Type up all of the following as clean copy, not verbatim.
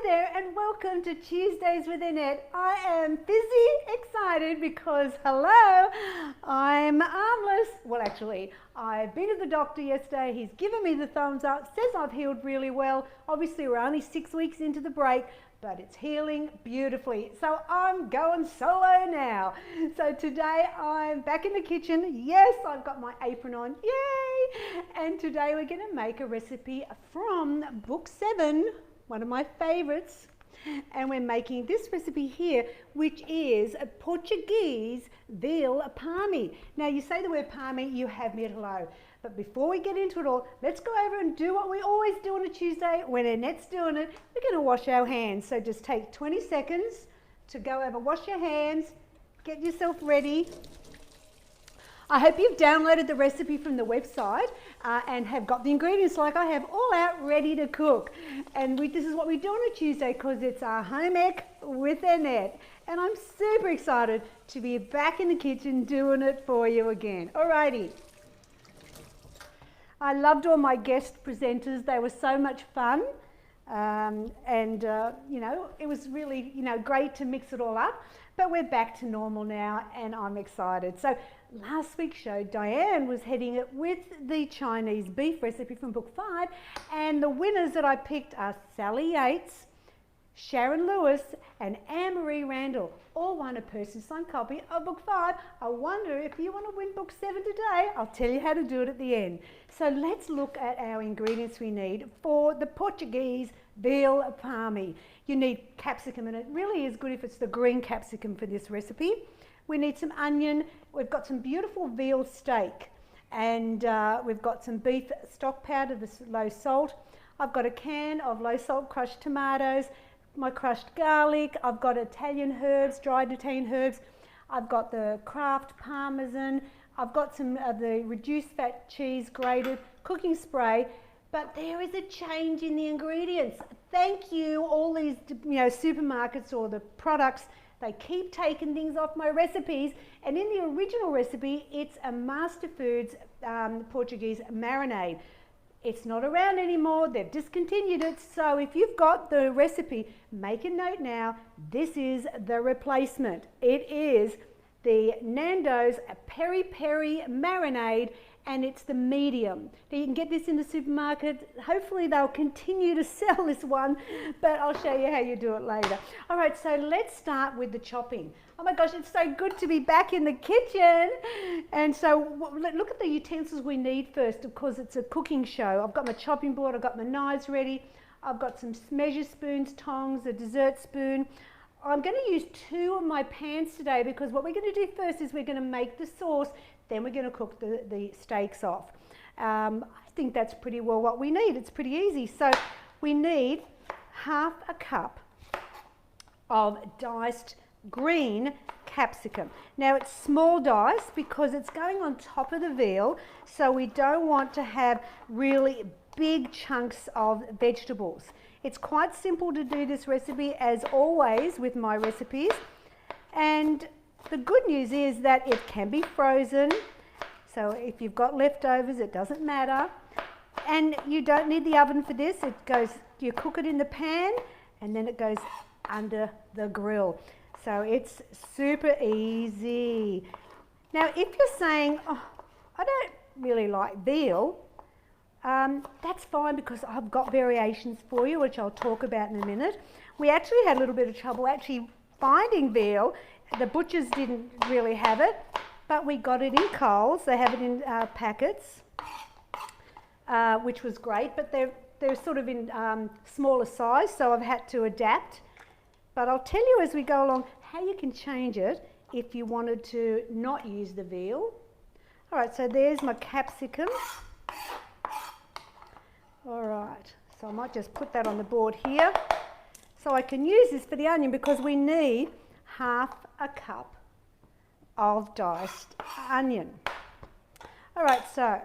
there and welcome to Tuesdays with Annette. I am busy, excited because, hello, I'm armless. Well, actually, I've been to the doctor yesterday. He's given me the thumbs up, says I've healed really well. Obviously, we're only 6 weeks into the break, but it's healing beautifully. So I'm going solo now. So today I'm back in the kitchen. Yes, I've got my apron on. Yay! And today we're going to make a recipe from book 7, one of my favorites. And we're making this recipe here, which is a Portuguese Veal Parmi. Now you say the word Parmi, you have me at hello. But before we get into it all, let's go over and do what we always do on a Tuesday when Annette's doing it. We're going to wash our hands. So just take 20 seconds to go over, wash your hands, get yourself ready. I hope you've downloaded the recipe from the website and have got the ingredients like I have all out ready to cook. And this is what we do on a Tuesday because it's our home ec with Annette. And I'm super excited to be back in the kitchen doing it for you again. Alrighty. I loved all my guest presenters. They were so much fun. You know, it was really, great to mix it all up. But we're back to normal now and I'm excited. So last week's show, Diane was heading it with the Chinese beef recipe from book 5. And the winners that I picked are Sally Yates, Sharon Lewis and Anne-Marie Randall, all won a person-signed copy of book 5. I wonder if you want to win book 7 today. I'll tell you how to do it at the end. So let's look at our ingredients we need for the Portuguese Veal Parmi. You need capsicum, and it really is good if it's the green capsicum for this recipe. We need some onion. We've got some beautiful veal steak, and we've got some beef stock powder, the low salt. I've got a can of low salt crushed tomatoes, my crushed garlic. I've got Italian herbs, dried Italian herbs. I've got the Kraft Parmesan. I've got some of the reduced fat cheese grated, cooking spray. But there is a change in the ingredients. Thank you, all these supermarkets or the products. They keep taking things off my recipes. And in the original recipe, it's a Master Foods Portuguese marinade. It's not around anymore. They've discontinued it. So if you've got the recipe, make a note now. This is the replacement. It is the Nando's Peri Peri marinade, and it's the medium. Now you can get this in the supermarket. Hopefully they'll continue to sell this one, but I'll show you how you do it later. All right, so let's start with the chopping. Oh my gosh, it's so good to be back in the kitchen. And so look at the utensils we need first, of course it's a cooking show. I've got my chopping board, I've got my knives ready. I've got some measure spoons, tongs, a dessert spoon. I'm going to use 2 of my pans today because what we're going to do first is we're going to make the sauce, then we're going to cook the steaks off. I think that's pretty well what we need. It's pretty easy. So we need half a cup of diced green capsicum. Now it's small dice because it's going on top of the veal, so we don't want to have really big chunks of vegetables. It's quite simple to do this recipe, as always with my recipes, and the good news is that it can be frozen, so if you've got leftovers it doesn't matter, and you don't need the oven for this. It goes, you cook it in the pan and then it goes under the grill, so it's super easy. Now if you're saying, oh, I don't really like veal, that's fine because I've got variations for you, which I'll talk about in a minute. We actually had a little bit of trouble actually finding veal. The butchers didn't really have it, but we got it in Coles. They have it in packets, which was great, but they're sort of in smaller size, so I've had to adapt. But I'll tell you as we go along how you can change it if you wanted to not use the veal. All right, so there's my capsicum. All right, so I might just put that on the board here. So I can use this for the onion because we need half a cup of diced onion. All right, so,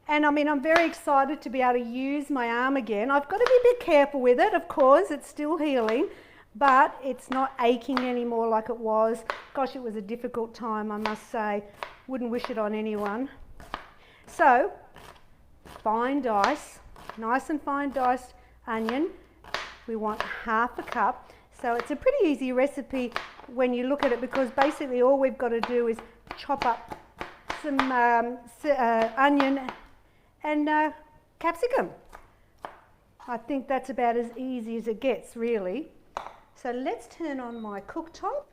and I mean, I'm very excited to be able to use my arm again. I've got to be a bit careful with it, of course, it's still healing, but it's not aching anymore like it was. Gosh, it was a difficult time, I must say. Wouldn't wish it on anyone. So, fine dice, nice and fine diced onion. we want half a cup. So it's a pretty easy recipe when you look at it, because basically all we've got to do is chop up some onion and capsicum. I think that's about as easy as it gets, really. So let's turn on my cooktop.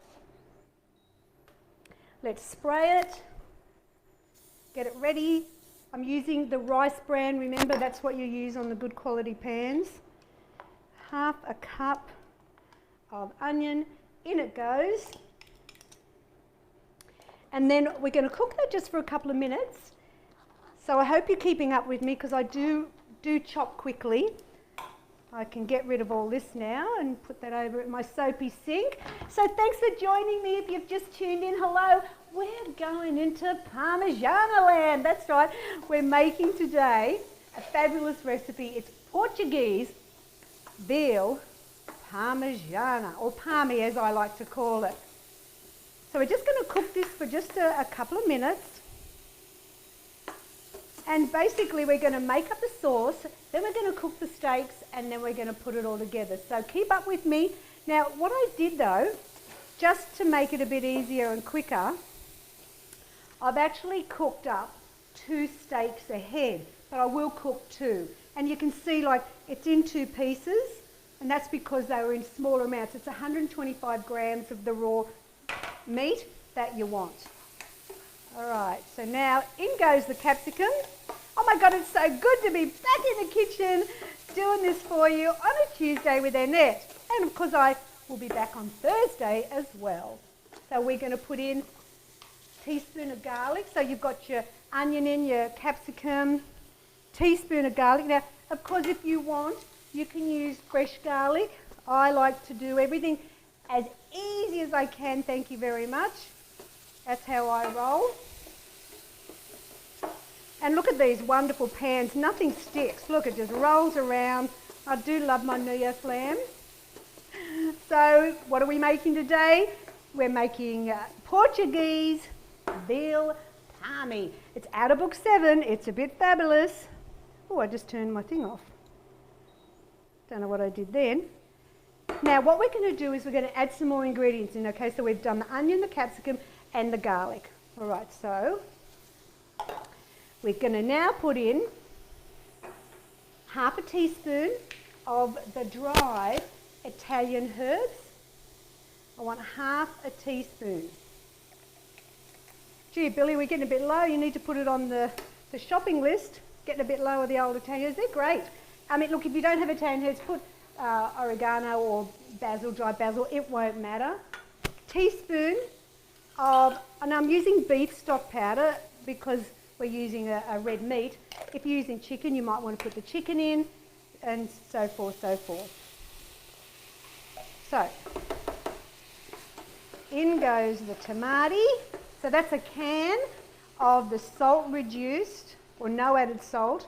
Let's spray it, get it ready. I'm using the rice bran, remember that's what you use on the good quality pans. Half a cup of onion, in it goes. And then we're going to cook that just for a couple of minutes. So I hope you're keeping up with me, because I do chop quickly. I can get rid of all this now and put that over at my soapy sink. So thanks for joining me. If you've just tuned in, hello. We're going into Parmigiana land. That's right. We're making today a fabulous recipe. It's Portuguese Veal Parmigiana, or Parmi as I like to call it. So we're just going to cook this for just a couple of minutes. And basically we're going to make up the sauce, then we're going to cook the steaks, and then we're going to put it all together. So keep up with me. Now what I did though, just to make it a bit easier and quicker, I've actually cooked up 2 steaks ahead, but I will cook 2. And you can see like it's in 2 pieces, and that's because they were in smaller amounts. It's 125 grams of the raw meat that you want. All right, so now in goes the capsicum. Oh my God, it's so good to be back in the kitchen doing this for you on a Tuesday with Annette. And of course I will be back on Thursday as well. So we're going to put in a teaspoon of garlic. So you've got your onion in, your capsicum, teaspoon of garlic. Now, of course, if you want, you can use fresh garlic. I like to do everything as easy as I can, thank you very much. That's how I roll. And look at these wonderful pans, nothing sticks. Look, it just rolls around. I do love my Neo flam. So what are we making today? We're making Portuguese Veal Parmi. It's out of book 7, it's a bit fabulous. Oh, I just turned my thing off. Don't know what I did then. Now what we're going to do is we're going to add some more ingredients in, okay? So we've done the onion, the capsicum and the garlic. All right, so we're going to now put in half a teaspoon of the dried Italian herbs. I want half a teaspoon. Gee, Billy, we're getting a bit low. You need to put it on the shopping list. Getting a bit low with the old Italian herbs. They're great. I mean, look, if you don't have Italian herbs, put oregano or basil, dried basil. It won't matter. Teaspoon of, and I'm using beef stock powder because we're using a red meat. If you're using chicken, you might want to put the chicken in, and so forth, so forth. So, in goes the tamati. So that's a can of the salt reduced, or no added salt.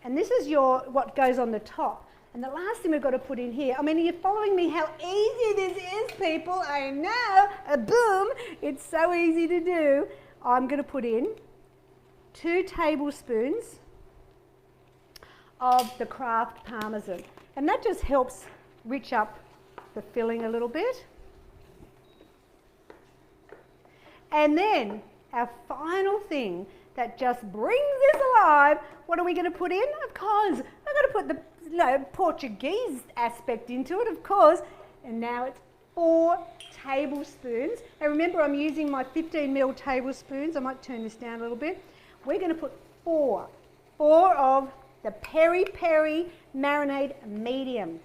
And this is what goes on the top. And the last thing we've got to put in here, I mean, are you following me how easy this is, people? I know, boom, it's so easy to do. I'm going to put in 2 tablespoons of the Kraft Parmesan. And that just helps rich up the filling a little bit. And then our final thing that just brings this alive, what are we going to put in? Of course, I've got to put the Portuguese aspect into it, of course. And now it's 4 tablespoons. And remember, I'm using my 15 ml tablespoons. I might turn this down a little bit. We're going to put 4 of the peri peri marinade medium.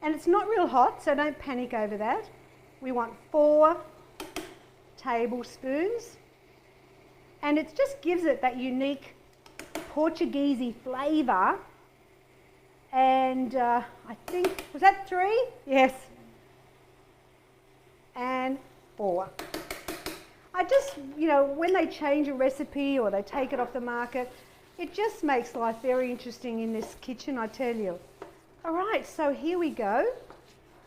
And it's not real hot, so don't panic over that. We want 4 tablespoons. And it just gives it that unique Portuguese flavour. And I think, was that 3? Yes. And 4. I just, you know, when they change a recipe or they take it off the market, it just makes life very interesting in this kitchen, I tell you. All right, so here we go.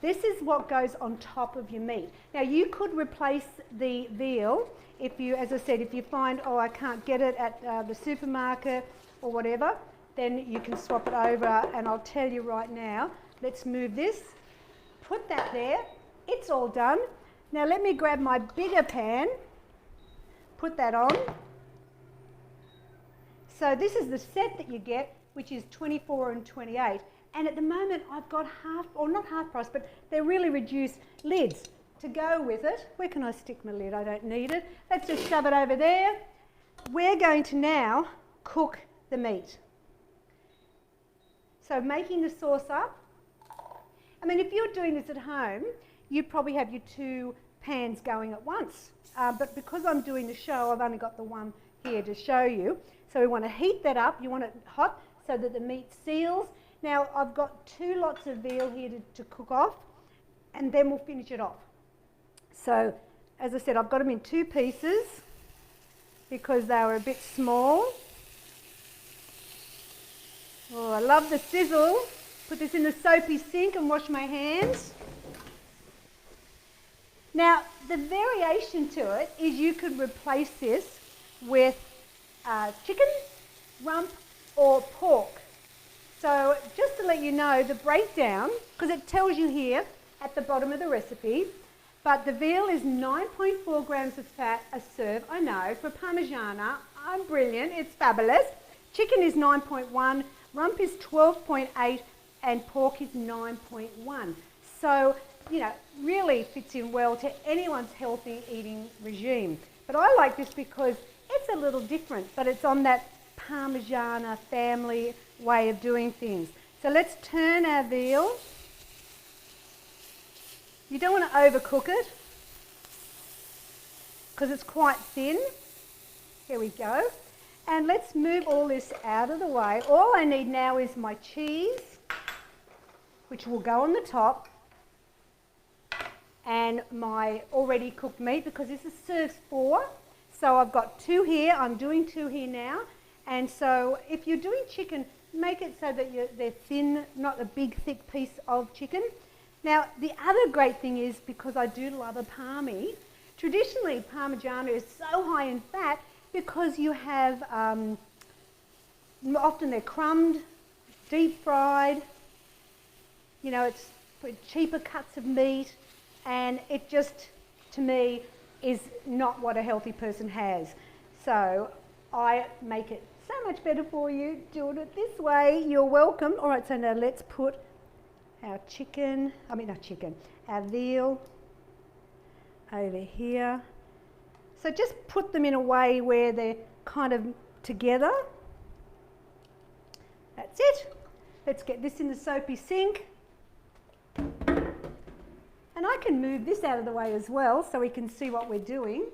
This is what goes on top of your meat. Now you could replace the veal if you, as I said, if you find, oh, I can't get it at the supermarket or whatever, then you can swap it over, and I'll tell you right now, Let's move this, put that there. It's all done. Now let me grab my bigger pan, put that on. So this is the set that you get, which is 24 and 28. And at the moment I've got half, or not half price, but they're really reduced lids to go with it. Where can I stick my lid? I don't need it. Let's just shove it over there. We're going to now cook the meat. So making the sauce up. I mean, if you're doing this at home, you probably have your 2 pans going at once. But because I'm doing the show, I've only got the one here to show you. So we want to heat that up. You want it hot so that the meat seals. Now I've got 2 lots of veal here to cook off, and then we'll finish it off. So as I said, I've got them in 2 pieces because they were a bit small. Oh, I love the sizzle. Put this in the soapy sink and wash my hands. Now the variation to it is you could replace this with chicken, rump or pork. So just to let you know the breakdown, because it tells you here at the bottom of the recipe, but the veal is 9.4 grams of fat a serve. I know, for Parmigiana, I'm brilliant, it's fabulous. Chicken is 9.1, rump is 12.8 and pork is 9.1. So, you know, really fits in well to anyone's healthy eating regime. But I like this because it's a little different, but it's on that Parmigiana family way of doing things. So let's turn our veal. You don't want to overcook it because it's quite thin. Here we go. And let's move all this out of the way. All I need now is my cheese, which will go on the top, and my already cooked meat, because this is serves 4. So I've got 2 here. I'm doing 2 here now. And so if you're doing chicken, make it so that they're thin, not a big thick piece of chicken. Now the other great thing is, because I do love a Parmi, traditionally Parmigiana is so high in fat because you have, often they're crumbed, deep fried, you know, it's for cheaper cuts of meat, and it just, to me, is not what a healthy person has. So I make it so much better for you, doing it this way. You're welcome. All right, so now let's put our our veal over here. So just put them in a way where they're kind of together. That's it. Let's get this in the soapy sink. And I can move this out of the way as well so we can see what we're doing.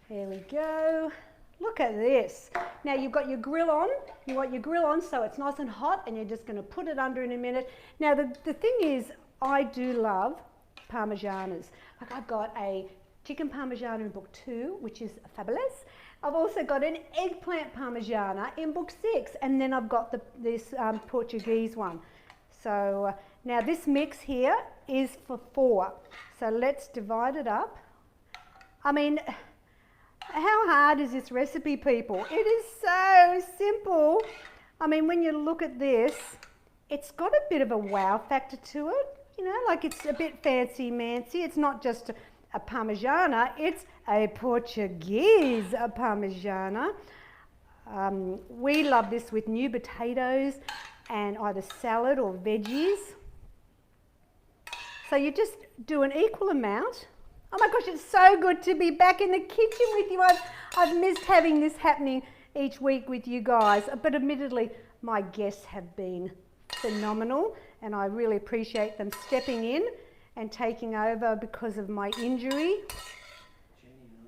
There we go. Look at this. Now you've got your grill on. You want your grill on so it's nice and hot, and you're just going to put it under in a minute. Now the thing is, I do love Parmigianas. Like, I've got a chicken Parmigiana in book 2, which is fabulous. I've also got an eggplant Parmigiana in book 6, and then I've got this Portuguese one. So now this mix here is for 4. So let's divide it up. I mean, how hard is this recipe, people? It is so simple. I mean, when you look at this, it's got a bit of a wow factor to it. You know, like it's a bit fancy-mancy. It's not just a Parmigiana, it's a Portuguese Parmigiana. We love this with new potatoes and either salad or veggies. So you just do an equal amount. Oh my gosh, it's so good to be back in the kitchen with you. I've missed having this happening each week with you guys, but admittedly my guests have been phenomenal, and I really appreciate them stepping in and taking over because of my injury. Jenny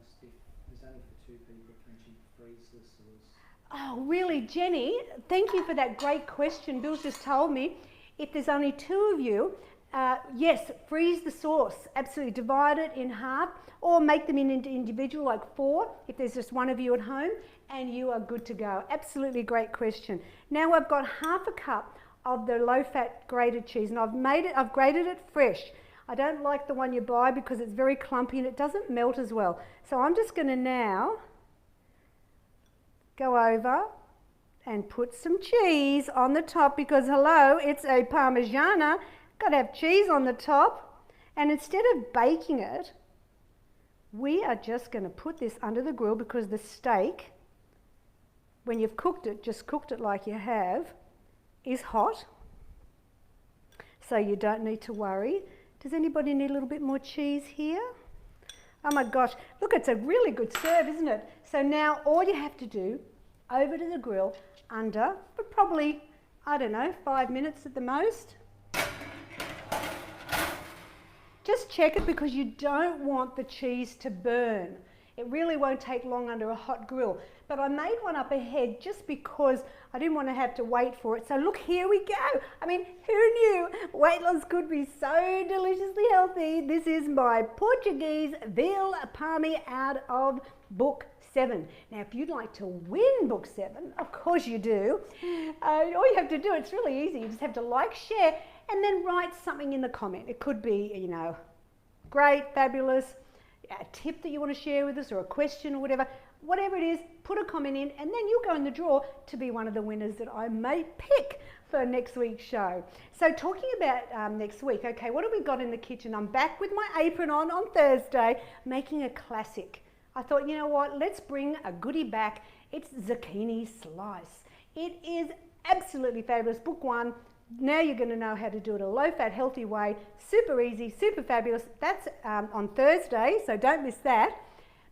asked if there's only for 2 people, can she freeze the sauce? Oh really, Jenny, thank you for that great question. Bill's just told me if there's only 2 of you, yes, freeze the sauce, absolutely. Divide it in half or make them into individual, like 4 if there's just 1 of you at home, and you are good to go. Absolutely great question. Now I've got half a cup of the low-fat grated cheese, and I've grated it fresh. I don't like the one you buy because it's very clumpy and it doesn't melt as well. So I'm just going to now go over and put some cheese on the top because, hello, it's a Parmigiana. Got to have cheese on the top. And instead of baking it, we are just going to put this under the grill because the steak, when you've cooked it, just cooked it like you have, is hot. So you don't need to worry. Does anybody need a little bit more cheese here? Oh my gosh, look, it's a really good serve, isn't it? So now all you have to do, over to the grill, under, but probably, I don't know, 5 minutes at the most. Just check it because you don't want the cheese to burn. It really won't take long under a hot grill. But I made one up ahead just because I didn't want to have to wait for it. So look, here we go. I mean, who knew weight loss could be so deliciously healthy? This is my Portuguese Veal Parmi out of book 7. Now, if you'd like to win book 7, of course you do. All you have to do, it's really easy. You just have to like, share, and then write something in the comment. It could be, you know, great, fabulous, a tip that you want to share with us or a question or whatever. Whatever it is, put a comment in and then you'll go in the draw to be one of the winners that I may pick for next week's show. So talking about next week, okay, what have we got in the kitchen? I'm back with my apron on Thursday, making a classic. I thought, you know what, let's bring a goodie back. It's zucchini slice. It is absolutely fabulous. Book 1. Now you're going to know how to do it a low-fat, healthy way. Super easy, super fabulous. That's on Thursday, so don't miss that.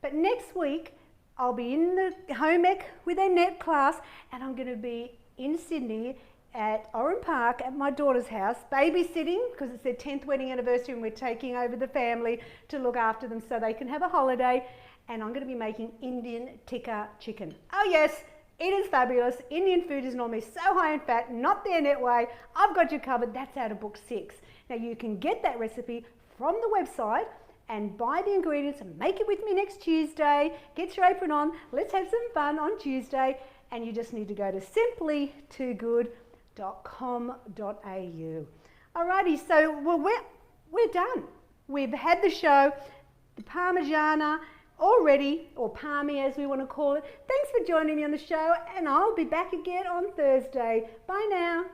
But next week, I'll be in the home ec with Annette class, and I'm going to be in Sydney at Oran Park at my daughter's house, babysitting, because it's their 10th wedding anniversary and we're taking over the family to look after them so they can have a holiday. And I'm going to be making Indian tikka chicken. Oh yes, it is fabulous. Indian food is normally so high in fat, not the Annette way. I've got you covered. That's out of book 6. Now you can get that recipe from the website and buy the ingredients and make it with me next Tuesday. Get your apron on. Let's have some fun on Tuesday. And you just need to go to simplytoogood.com.au. Alrighty, so well, we're done. We've had the show, the Parmigiana already, or Parmi as we want to call it. Thanks for joining me on the show, and I'll be back again on Thursday. Bye now.